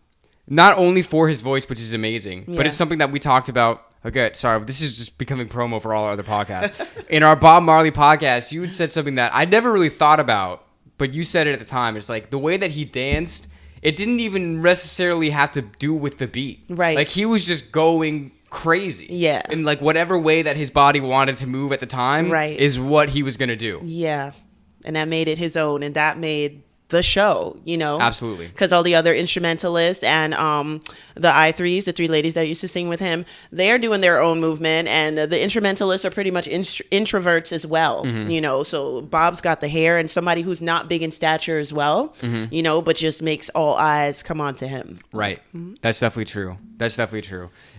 Not only for his voice, which is amazing, but it's something that we talked about. Okay, sorry, this is just becoming promo for all our other podcasts. In our Bob Marley podcast, you had said something that I never really thought about, but you said it at the time. It's like the way that he danced, it didn't even necessarily have to do with the beat. Right. Like, he was just going crazy. Yeah. In like whatever way that his body wanted to move at the time is what he was going to do. Yeah. And that made it his own, and that made the show, Absolutely. Because all the other instrumentalists and the I3s, the three ladies that used to sing with him, they're doing their own movement, and the instrumentalists are pretty much introverts as well. So Bob's got the hair, and somebody who's not big in stature as well, but just makes all eyes come on to him. Right. That's definitely true.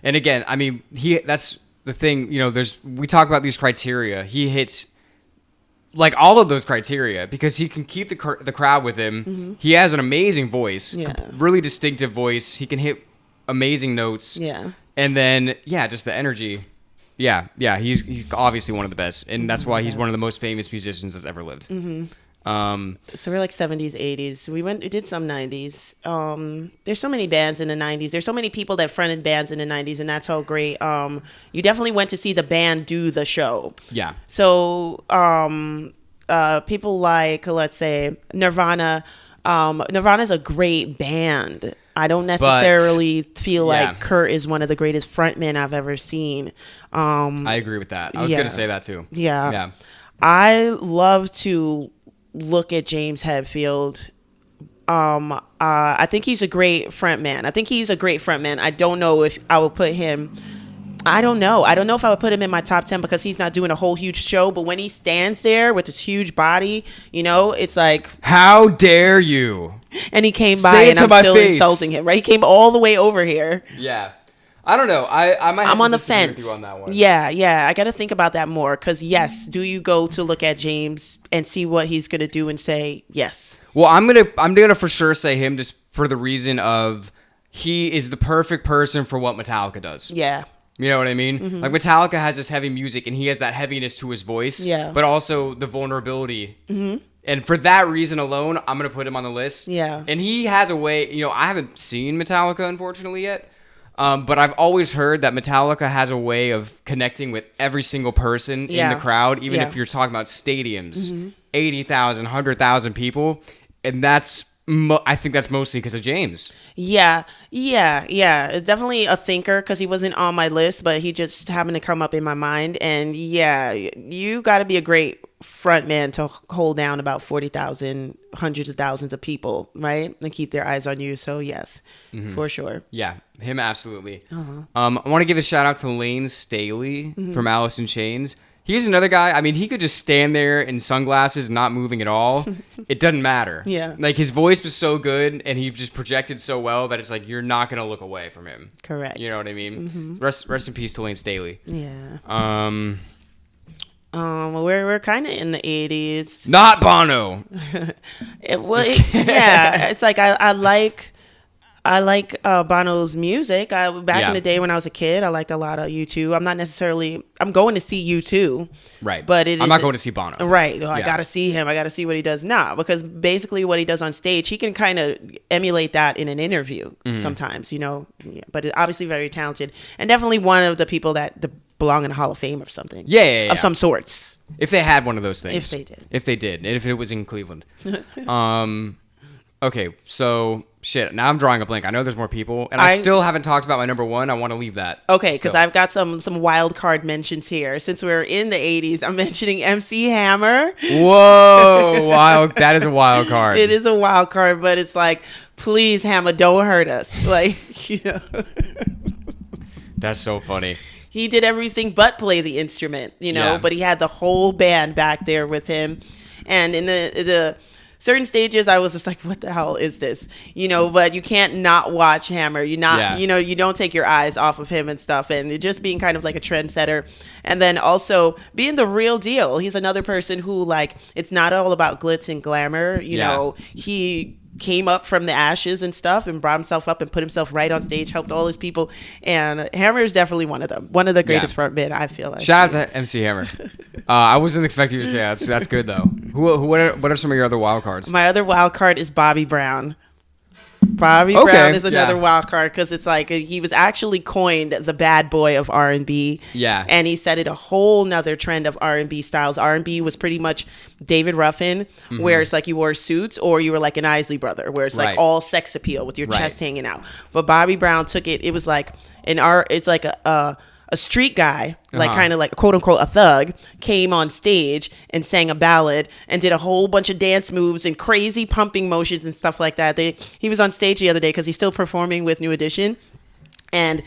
And again, I mean, that's the thing, we talk about these criteria. He hits like all of those criteria because he can keep the crowd with him. He has an amazing voice, really distinctive voice. He can hit amazing notes. Yeah. And then, just the energy. Yeah. He's obviously one of the best. And that's why he's one of the most famous musicians that's ever lived. So we're like 70s, 80s. We did some 90s. There's so many bands in the 90s. There's so many people that fronted bands in the 90s, and that's all great. You definitely went to see the band do the show. Yeah. So people like, let's say, Nirvana, Nirvana's a great band. I don't necessarily feel like Kurt is one of the greatest frontmen I've ever seen. I agree with that. I was going to say that too. Yeah. I love to look at James Hetfield. I think he's a great frontman. I don't know if I would put him... I don't know if I would put him in my top 10 because he's not doing a whole huge show. But when he stands there with his huge body, you know, it's like... How dare you? And he came by and I'm still insulting him, right? He came all the way over here. Yeah. I don't know. I'm on the fence with you on that one. Yeah. I got to think about that more because, yes, do you go to look at James and see what he's going to do and say yes? Well, I'm gonna for sure say him just for the reason of he is the perfect person for what Metallica does. Yeah. You know what I mean? Mm-hmm. Like Metallica has this heavy music and he has that heaviness to his voice, but also the vulnerability. Mm-hmm. And for that reason alone, I'm going to put him on the list. Yeah. And he has a way, you know, I haven't seen Metallica unfortunately yet, but I've always heard that Metallica has a way of connecting with every single person in the crowd, even if you're talking about stadiums, 80,000, 100,000 people. And that's... I think that's mostly because of James. Yeah. It's definitely a thinker because he wasn't on my list, but he just happened to come up in my mind. And yeah, you got to be a great front man to hold down about 40,000, hundreds of thousands of people, right? And keep their eyes on you. So yes, for sure. Yeah, him absolutely. I want to give a shout out to Lane Staley from Alice in Chains. He's another guy. I mean, he could just stand there in sunglasses, not moving at all. It doesn't matter. Yeah. Like, his voice was so good, and he just projected so well that it's like, you're not going to look away from him. Correct. You know what I mean? Mm-hmm. Rest in peace to Lane Staley. Yeah. We're kind of in the 80s. Not Bono. It's like, I like Bono's music. Back in the day when I was a kid, I liked a lot of U2. I'm going to see U2. Right. But I'm not going to see Bono. Right. Well, I got to see him. I got to see what he does now. Because basically what he does on stage, he can kind of emulate that in an interview sometimes, you know. Yeah. But obviously very talented. And definitely one of the people that belong in a Hall of Fame or something. Yeah. Of some sorts. If they had one of those things. If they did. And if it was in Cleveland. Okay, so... Shit, now I'm drawing a blank. I know there's more people, and I still haven't talked about my number one. I want to leave that. Okay, because I've got some wild card mentions here. Since we're in the 80s, I'm mentioning MC Hammer. Whoa, that is a wild card. It is a wild card, but it's like, please, Hammer, don't hurt us. Like, you know. That's so funny. He did everything but play the instrument, you know, but he had the whole band back there with him. And in the certain stages, I was just like, what the hell is this? You know, but you can't not watch Hammer. You don't take your eyes off of him and stuff. And just being kind of like a trendsetter. And then also being the real deal. He's another person who, like, it's not all about glitz and glamour. You know, he came up from the ashes and stuff and brought himself up and put himself right on stage, helped all his people. And Hammer is definitely one of them. One of the greatest frontmen, I feel like. Shout out to MC Hammer. I wasn't expecting you to say that. So that's good, though. What are some of your other wild cards? My other wild card is Bobby Brown. Bobby Brown is another wild card because it's like he was actually coined the bad boy of R&B. Yeah. And he set it a whole nother trend of R&B styles. R&B was pretty much David Ruffin, where it's like you wore suits, or you were like an Isley Brother, where it's like all sex appeal with your chest hanging out. But Bobby Brown took it. It was like it's like a street guy, like kind of like quote unquote a thug, came on stage and sang a ballad and did a whole bunch of dance moves and crazy pumping motions and stuff like that. He was on stage the other day because he's still performing with New Edition, and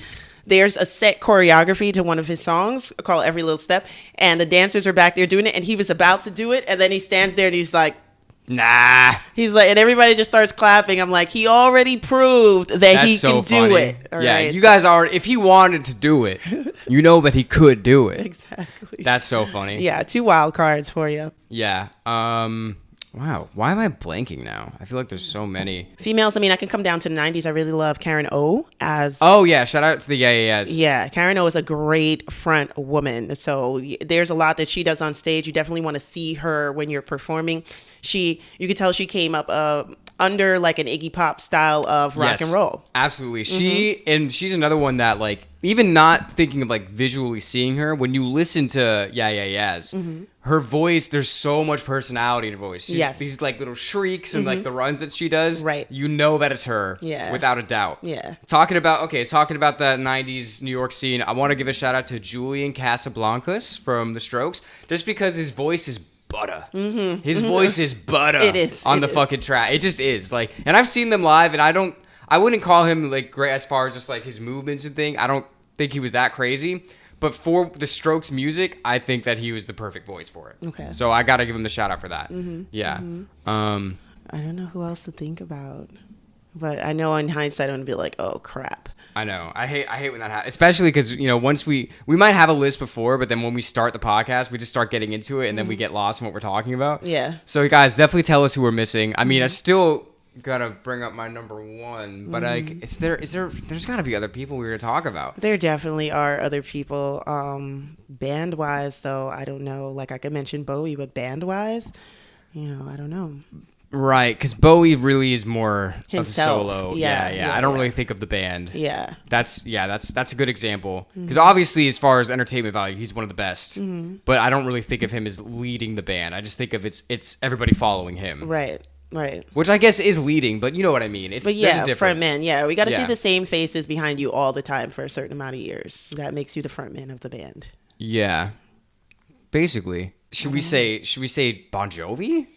there's a set choreography to one of his songs called Every Little Step, and the dancers are back there doing it, and he was about to do it, and then he stands there and he's like, nah. He's like, and everybody just starts clapping. I'm like, he already proved that he can do it. You guys are, if he wanted to do it, you know that he could do it. Exactly. That's so funny. Yeah, 2 wild cards for you. Yeah. Wow. Why am I blanking now? I feel like there's so many. Females, I mean, I can come down to the 90s. I really love Karen O as... Oh, yeah. Shout out to the yes. Yeah, Karen O is a great front woman. So there's a lot that she does on stage. You definitely want to see her when you're performing. You could tell she came up under like an Iggy Pop style of rock and roll. Absolutely. She's another one that, like, even not thinking of like visually seeing her, when you listen to Yeah Yeah Yeahs, her voice, there's so much personality in her voice. These like little shrieks and like the runs that she does, right? You know that it's her, without a doubt. Yeah. Talking about the 90s New York scene, I want to give a shout out to Julian Casablancas from The Strokes, just because his voice is butter. His voice is butter. It is on the fucking track. It just is, like, and I've seen them live, and I wouldn't call him like great as far as just like his movements and thing. I don't think he was that crazy, but for the Strokes music, I think that he was the perfect voice for it. Okay. So I got to give him the shout out for that. Yeah. I don't know who else to think about, but I know in hindsight I'm gonna be like, oh crap. I know. I hate when that happens, especially because, you know, once we might have a list before, but then when we start the podcast, we just start getting into it, and then we get lost in what we're talking about. Yeah. So guys, definitely tell us who we're missing. I mean, I still gotta bring up my number one, but like, there's gotta be other people we were gonna talk about. There definitely are other people. Band wise, though, I don't know. Like I could mention Bowie, but band wise, you know, I don't know. Right, because Bowie really is more himself. Of solo. Yeah. I don't really think of the band. Yeah. That's a good example. Because obviously, as far as entertainment value, he's one of the best. But I don't really think of him as leading the band. I just think of it's everybody following him. Right. Which I guess is leading, but you know what I mean. There's a difference. Frontman. Yeah, we got to see the same faces behind you all the time for a certain amount of years. That makes you the frontman of the band. Yeah. Basically, should we say Bon Jovi?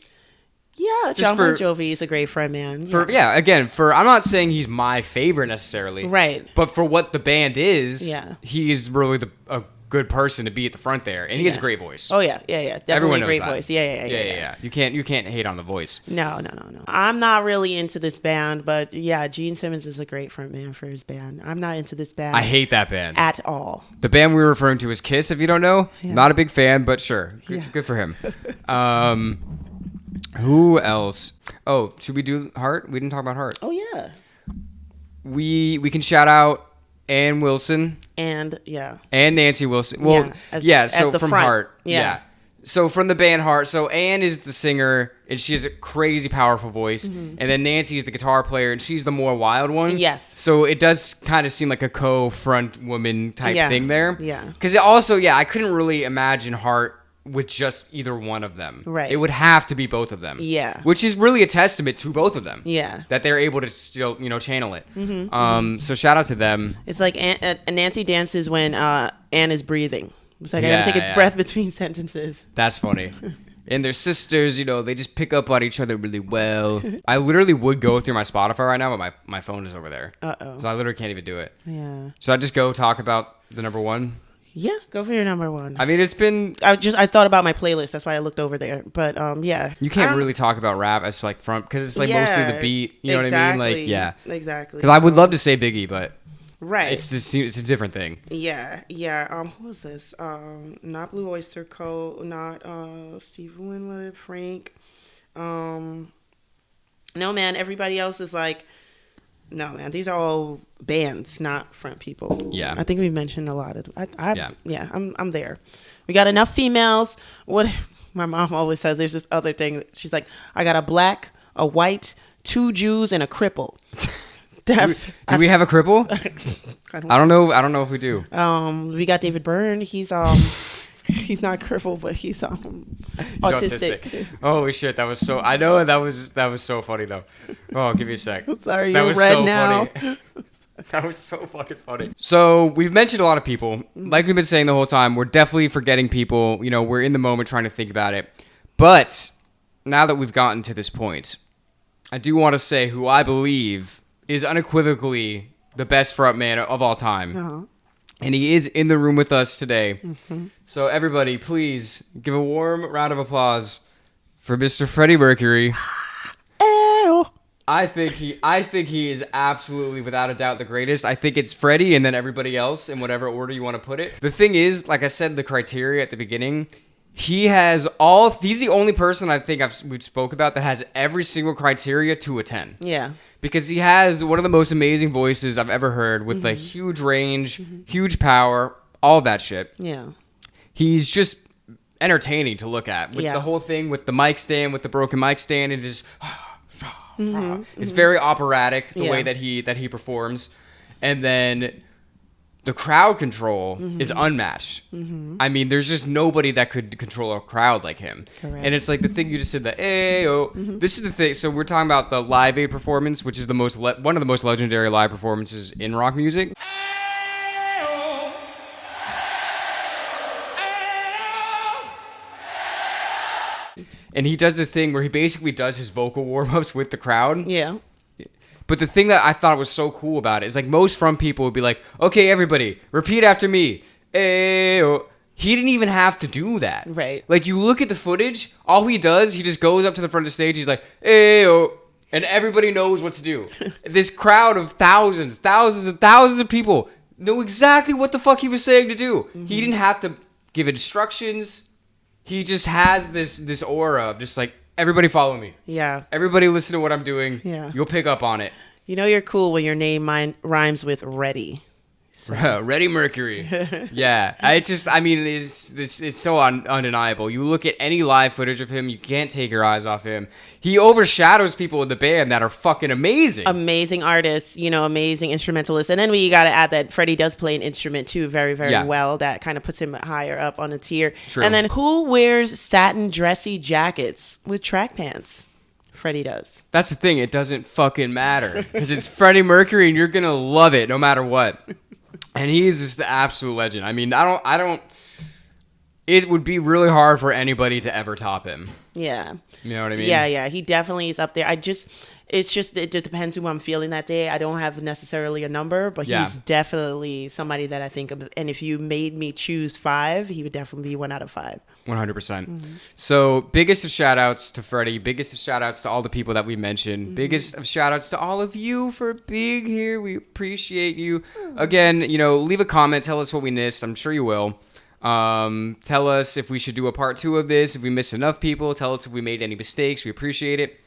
Yeah, John Bon Jovi is a great frontman. I'm not saying he's my favorite necessarily. Right. But for what the band is, he is really a good person to be at the front there, and he has a great voice. Oh yeah. Definitely everyone knows a great that. voice. Yeah. You can't hate on the voice. No. I'm not really into this band, but yeah, Gene Simmons is a great frontman for his band. I'm not into this band. I hate that band at all. The band we were referring to is Kiss. If you don't know, not a big fan, but sure, good for him. Who else? Oh, should we do Heart? We didn't talk about Heart. Oh yeah. We can shout out Ann Wilson and Nancy Wilson. Well, so from front. Heart. Yeah. So from the band Heart. So Ann is the singer, and she has a crazy powerful voice. And then Nancy is the guitar player, and she's the more wild one. Yes. So it does kind of seem like a co-front woman type thing there. Yeah. Because it also, I couldn't really imagine Heart with just either one of them. Right. It would have to be both of them. Yeah. Which is really a testament to both of them. Yeah. That they're able to still, channel it. So shout out to them. It's like Nancy dances when Anne is breathing. It's like I gotta take a breath between sentences. That's funny. And their sisters, they just pick up on each other really well. I literally would go through my Spotify right now, but my phone is over there. Uh-oh. So I literally can't even do it. Yeah. So I just go talk about the number one. Yeah, go for your number one. I mean, it's been... I thought about my playlist. That's why I looked over there. But, yeah. You can't really talk about rap as, like, front... Because it's, like, mostly the beat. You know what I mean? Like, yeah. Exactly. Because I would love to say Biggie, but... Right. It's a different thing. Yeah. Who is this? Not Blue Oyster Cult. Not Steve Winwood. Frank. No, man. Everybody else is, like... No, man, these are all bands, not front people. Yeah. I think we mentioned a lot of I'm there. We got enough females. What my mom always says, there's this other thing. She's like, I got a black, a white, 2 Jews, and a cripple. Do we have a cripple? I don't know if we do. We got David Byrne. He's he's not crippled, but he's autistic. Holy shit, that was so... I know that was so funny, though. Oh, give me a sec. I'm sorry, you're red now. Funny. That was so fucking funny. So, we've mentioned a lot of people. Like we've been saying the whole time, we're definitely forgetting people. We're in the moment trying to think about it. But, now that we've gotten to this point, I do want to say who I believe is unequivocally the best frontman of all time. Uh-huh. And he is in the room with us today. So everybody, please give a warm round of applause for Mr. Freddie Mercury. I think he is absolutely, without a doubt, the greatest. I think it's Freddie and then everybody else in whatever order you want to put it. The thing is, like I said, the criteria at the beginning, he's the only person I think we spoke about that has every single criteria to a 10. Yeah. Because he has one of the most amazing voices I've ever heard with a huge range, huge power, all that shit. Yeah. He's just entertaining to look at with the whole thing with the mic stand, with the broken mic stand, and just It's very operatic the way that he performs, and then the crowd control is unmatched. I mean, there's just nobody that could control a crowd like him. Correct. And it's like the thing you just said, that Ayo. This is the thing. So we're talking about the Live Aid performance, which is the one of the most legendary live performances in rock music. And he does this thing where he basically does his vocal warm-ups with the crowd. Yeah. But the thing that I thought was so cool about it is, like, most front people would be like, okay, everybody, repeat after me. Ayo. He didn't even have to do that. Right. Like, you look at the footage, all he does, he just goes up to the front of the stage, he's like, Ayo. And everybody knows what to do. This crowd of thousands of people know exactly what the fuck he was saying to do. He didn't have to give instructions. He just has this aura of just like, everybody follow me. Yeah. Everybody listen to what I'm doing. Yeah. You'll pick up on it. You know you're cool when your name rhymes with Reddy. Freddie Mercury. Yeah. It's so undeniable. You look at any live footage of him, you can't take your eyes off him. He overshadows people in the band that are fucking amazing. Amazing artists, amazing instrumentalists. And then we got to add that Freddie does play an instrument too very, very well. That kind of puts him higher up on a tier. True. And then who wears satin dressy jackets with track pants? Freddie does. That's the thing. It doesn't fucking matter because it's Freddie Mercury and you're going to love it no matter what. And he is just the absolute legend. I mean, I don't. It would be really hard for anybody to ever top him. Yeah. You know what I mean? Yeah. He definitely is up there. It just depends who I'm feeling that day. I don't have necessarily a number, but he's definitely somebody that I think of. And if you made me choose 5, he would definitely be 1 out of 5. 100%. So biggest of shout outs to Freddie, biggest of shout outs to all the people that we mentioned, biggest of shout outs to all of you for being here. We appreciate you. Again, leave a comment, tell us what we missed. I'm sure you will. Tell us if we should do a part 2 of this, if we missed enough people, tell us if we made any mistakes. We appreciate it.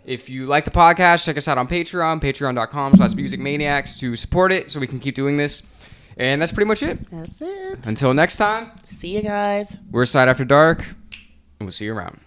If you like the podcast, check us out on Patreon, patreon.com/musicmaniacs to support it so we can keep doing this. And that's pretty much it. That's it. Until next time. See you guys. We're Side After Dark, and we'll see you around.